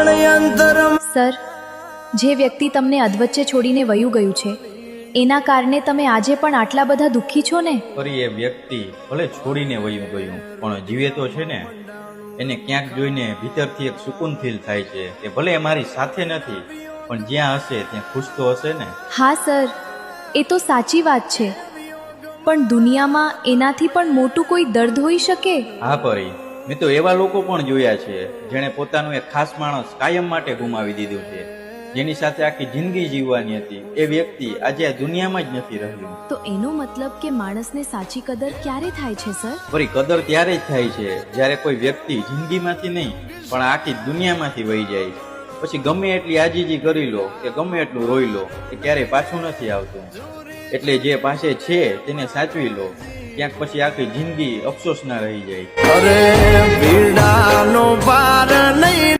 Sir, જે વ્યક્તિ તમને અધવચ્ચે છોડીને વયું ગયું છે એના કારણે તમે આજે પણ આટલા બધા દુઃખી છો ને? ફરી એ વ્યક્તિ ભલે છોડીને વયું ગયું પણ જીવે તો છે ને. એને ક્યાંક જોઈને ભીતરથી એક સુકૂન ફીલ થાય છે કે ભલે એ મારી સાથે નથી પણ જ્યાં હશે ત્યાં ખુશ તો હશે ને. હા સર, એ તો સાચી વાત છે, પણ દુનિયામાં એનાથી પણ મોટું કોઈ દર્દ હોઈ શકે? હા પરી, મેં તો એવા લોકો પણ જોયા છે જેણે પોતાનું એક ખાસ માણસ કાયમ માટે ગુમાવી દીધું છે. જેની સાથે આખી જિંદગી જીવવાની હતી એ વ્યક્તિ આજે આ દુનિયામાં જ નથી રહ્યું. તો એનો મતલબ કે માણસને સાચી કદર ક્યારે થાય છે સર? ફરી કદર ત્યારે જ થાય છે જ્યારે કોઈ વ્યક્તિ જિંદગીમાંથી નહીં પણ આખી દુનિયામાંથી વહી જાય. પછી ગમે એટલી આજીજી કરી લો કે ગમે એટલું રોઈ લો એ ક્યારેય પાછું નથી આવતું. એટલે જે પાસે છે તેને સાચવી લો, ક્યાંક પછી આખી જિંદગી અફસોસ ના રહી જાય. અરે ભીડાનો પાર નહીં